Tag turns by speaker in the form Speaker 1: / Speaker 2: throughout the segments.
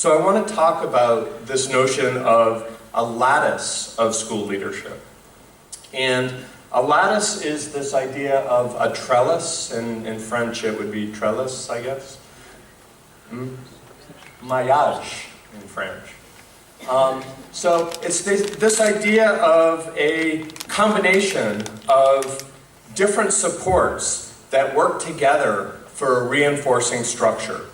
Speaker 1: So I want to talk about this notion of a lattice of school leadership. And a lattice is this idea of a trellis. In French it would be trellis, I guess. Maillage in French. So it's this idea of a combination of different supports that work together for reinforcing structure.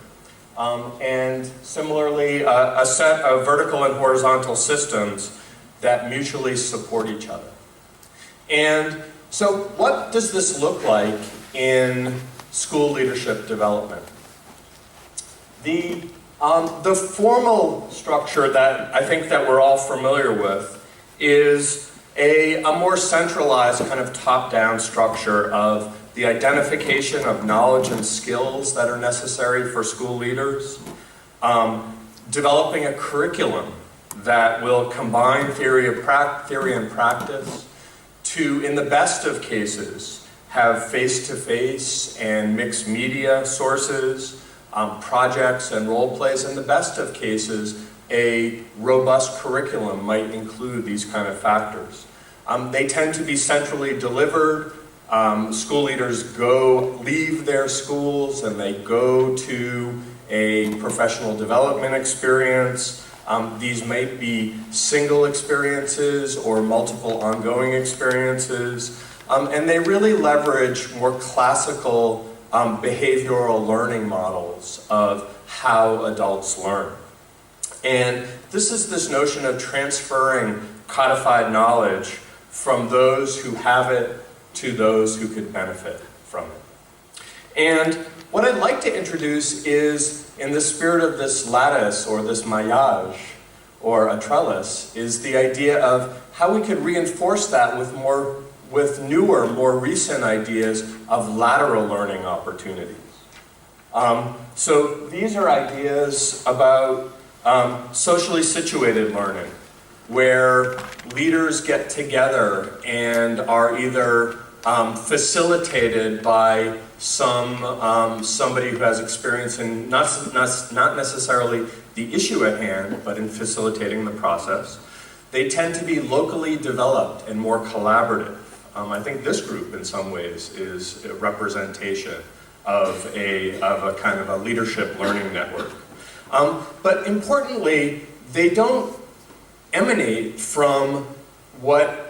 Speaker 1: And similarly, a set of vertical and horizontal systems that mutually support each other. And so what does this look like in school leadership development? The formal structure that I think that we're all familiar with is a more centralized kind of top-down structure of the identification of knowledge and skills that are necessary for school leaders, developing a curriculum that will combine theory and practice to, in the best of cases, have face-to-face and mixed media sources, projects and role plays. In the best of cases, a robust curriculum might include these kind of factors. They tend to be centrally delivered. School leaders leave their schools and they go to a professional development experience. These might be single experiences or multiple ongoing experiences. And they really leverage more classical behavioral learning models of how adults learn. And this is this notion of transferring codified knowledge from those who have it to those who could benefit from it. And what I'd like to introduce is, in the spirit of this lattice or this maillage or a trellis, is the idea of how we could reinforce that with newer, more recent ideas of lateral learning opportunities. So these are ideas about socially situated learning, where leaders get together and are either facilitated by somebody who has experience in not necessarily the issue at hand, but in facilitating the process. They tend to be locally developed and more collaborative. I think this group, in some ways, is a representation of a kind of a leadership learning network. But importantly, they don't emanate from what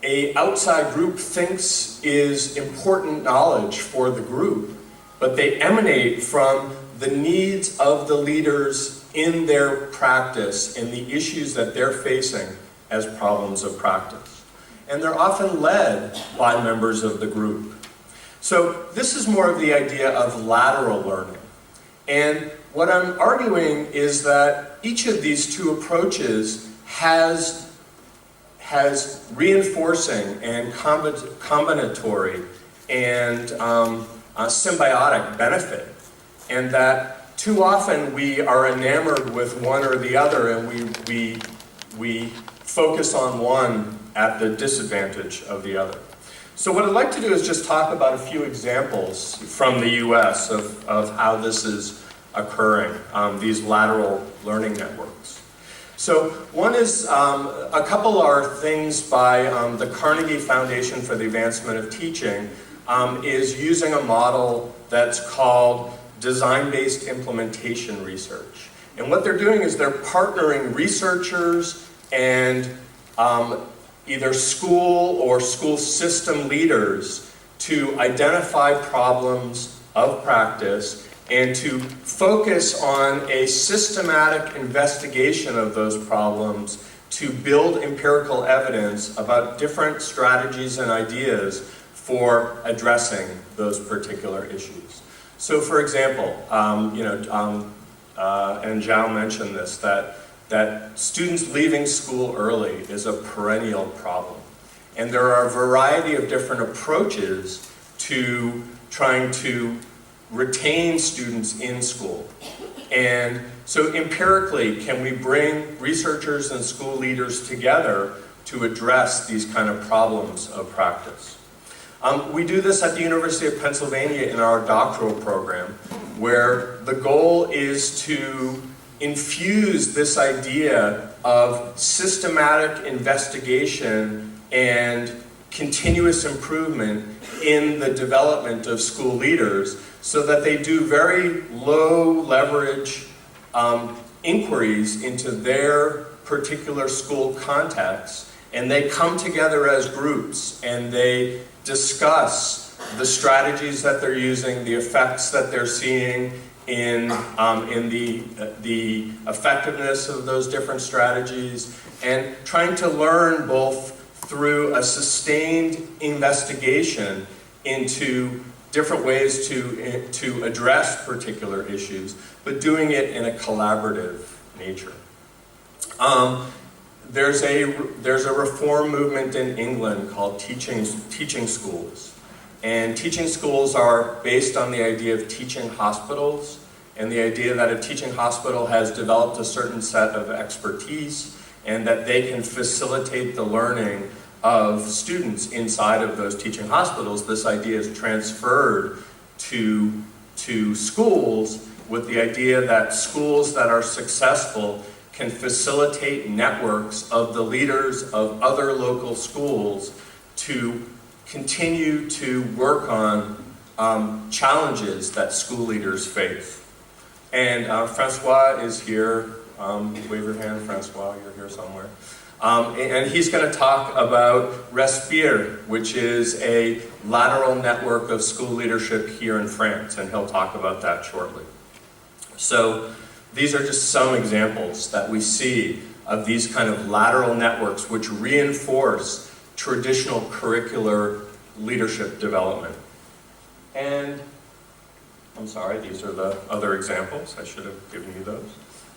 Speaker 1: an outside group thinks is important knowledge for the group, but they emanate from the needs of the leaders in their practice and the issues that they're facing as problems of practice. And they're often led by members of the group. So this is more of the idea of lateral learning. And what I'm arguing is that each of these two approaches has reinforcing and combinatory and symbiotic benefit, and that too often we are enamored with one or the other, and we focus on one at the disadvantage of the other. So what I'd like to do is just talk about a few examples from the US of how this is occurring, these lateral learning networks. So one is, a couple are things by the Carnegie Foundation for the Advancement of Teaching, is using a model that's called design-based implementation research. And what they're doing is they're partnering researchers and either school or school system leaders to identify problems of practice and to focus on a systematic investigation of those problems to build empirical evidence about different strategies and ideas for addressing those particular issues. So for example, and Zhao mentioned this, that students leaving school early is a perennial problem. And there are a variety of different approaches to trying to retain students in school. And so empirically, can we bring researchers and school leaders together to address these kind of problems of practice? We do this at the University of Pennsylvania in our doctoral program, where the goal is to infused this idea of systematic investigation and continuous improvement in the development of school leaders so that they do very low leverage inquiries into their particular school context, and they come together as groups and they discuss the strategies that they're using, the effects that they're seeing in the effectiveness of those different strategies, and trying to learn both through a sustained investigation into different ways to address particular issues, but doing it in a collaborative nature. There's a reform movement in England called teaching schools. And teaching schools are based on the idea of teaching hospitals, and the idea that a teaching hospital has developed a certain set of expertise and that they can facilitate the learning of students inside of those teaching hospitals. This idea is transferred to schools with the idea that schools that are successful can facilitate networks of the leaders of other local schools to continue to work on challenges that school leaders face. And Francois is here. Wave your hand, Francois, you're here somewhere. And he's going to talk about Respire, which is a lateral network of school leadership here in France, and he'll talk about that shortly. So these are just some examples that we see of these kind of lateral networks which reinforce traditional curricular leadership development. And I'm sorry, these are the other examples. I should have given you those.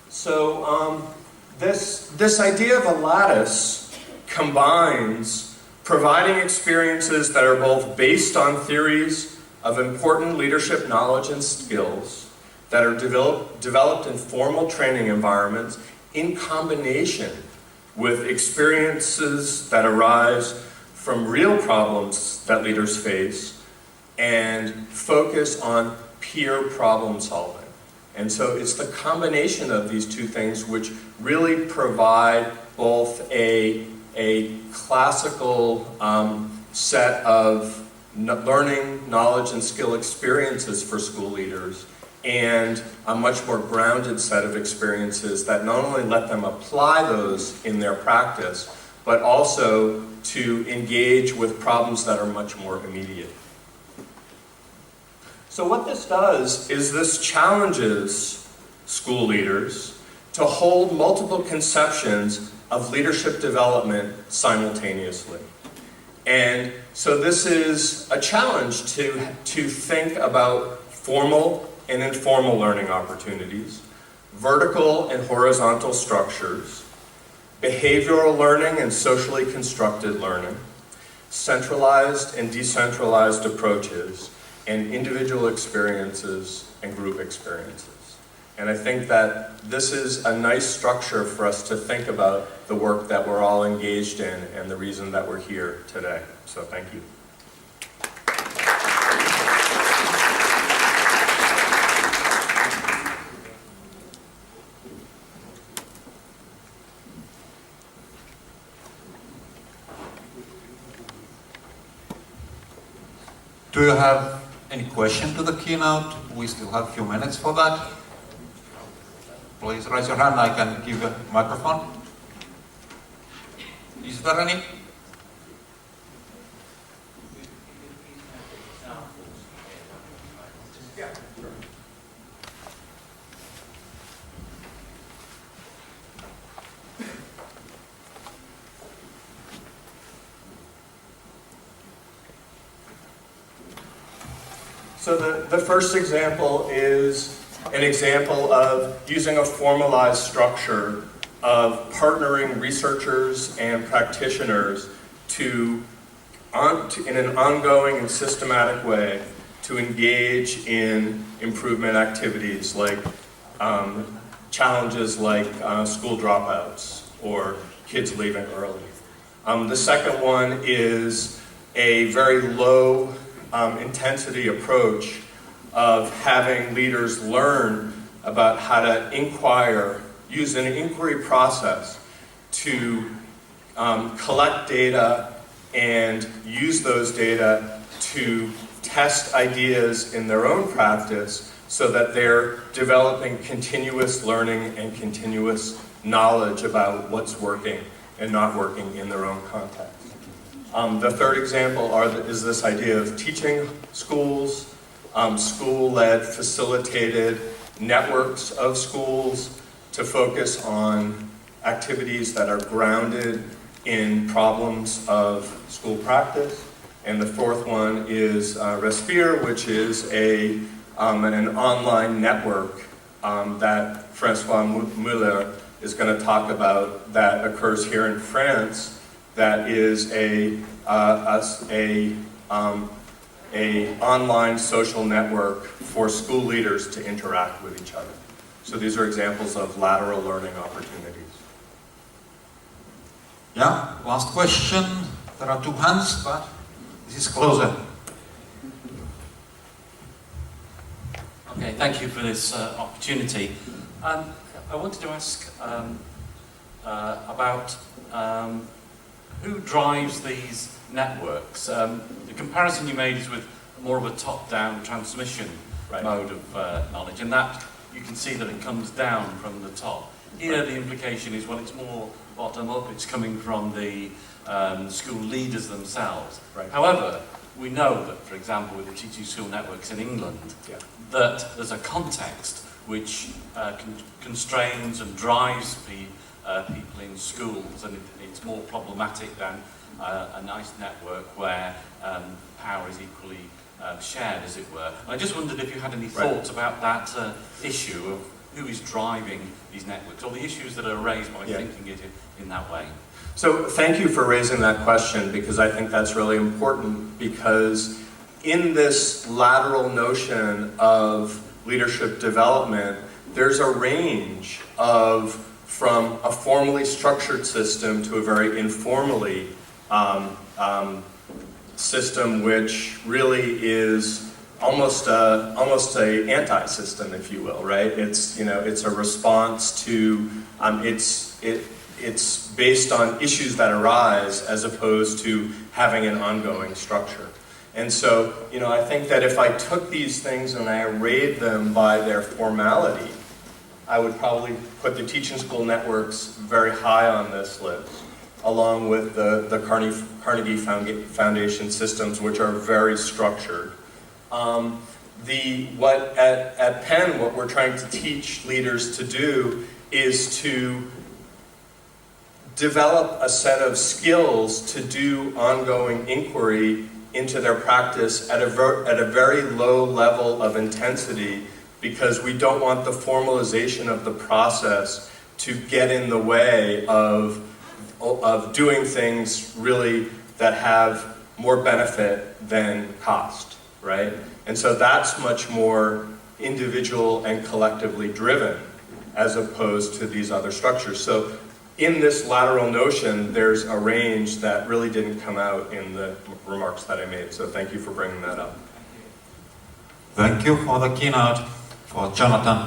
Speaker 1: So this idea of a lattice combines providing experiences that are both based on theories of important leadership knowledge and skills that are developed in formal training environments in combination with experiences that arise from real problems that leaders face and focus on peer problem solving. And so it's the combination of these two things which really provide both a classical set of learning, knowledge, and skill experiences for school leaders, and a much more grounded set of experiences that not only let them apply those in their practice, but also to engage with problems that are much more immediate. So what this does is this challenges school leaders to hold multiple conceptions of leadership development simultaneously. And so this is a challenge to think about formal and informal learning opportunities, vertical and horizontal structures, behavioral learning and socially constructed learning, centralized and decentralized approaches, and individual experiences and group experiences. And I think that this is a nice structure for us to think about the work that we're all engaged in and the reason that we're here today. So thank you.
Speaker 2: Do you have any question to the keynote? We still have a few minutes for that. Please raise your hand, I can give you a microphone. Is there any?
Speaker 1: Yeah, sure. So the first example is an example of using a formalized structure of partnering researchers and practitioners in an ongoing and systematic way to engage in improvement activities like challenges like school dropouts or kids leaving early. The second one is a very low intensity approach of having leaders learn about how to inquire, use an inquiry process to collect data and use those data to test ideas in their own practice so that they're developing continuous learning and continuous knowledge about what's working and not working in their own context. The third example is this idea of teaching schools, school-led, facilitated networks of schools to focus on activities that are grounded in problems of school practice. And the fourth one is Respire, which is an online network that Francois Muller is going to talk about that occurs here in France, that is a online social network for school leaders to interact with each other. So these are examples of lateral learning opportunities.
Speaker 2: Yeah, last question. There are two hands, but this is closer.
Speaker 3: Okay, thank you for this opportunity. I wanted to ask about who drives these networks. The comparison you made is with more of a top-down transmission mode of knowledge, and that you can see that it comes down from the top. Here the implication is, well, it's more bottom-up, it's coming from the school leaders themselves.
Speaker 1: Right.
Speaker 3: However, we know that, for example, with the teaching school networks in England, that there's a context which constrains and drives people in schools, and it's more problematic than a nice network where power is equally shared, as it were. I just wondered if you had any thoughts about that issue of who is driving these networks, or the issues that are raised by thinking it in that way.
Speaker 1: So thank you for raising that question, because I think that's really important, because in this lateral notion of leadership development, there's a range of, from a formally structured system to a very informally system, which really is almost a anti-system, if you will, right? It's, you know, it's a response to it's based on issues that arise as opposed to having an ongoing structure. And so, you know, I think that if I took these things and I arrayed them by their formality, I would probably put the teaching school networks very high on this list, along with the Carnegie Foundation systems, which are very structured. At Penn, what we're trying to teach leaders to do is to develop a set of skills to do ongoing inquiry into their practice at a very low level of intensity, because we don't want the formalization of the process to get in the way of doing things really that have more benefit than cost, right? And so that's much more individual and collectively driven as opposed to these other structures. So in this lateral notion, there's a range that really didn't come out in the remarks that I made. So thank you for bringing that up.
Speaker 2: Thank you for the keynote, for Jonathan.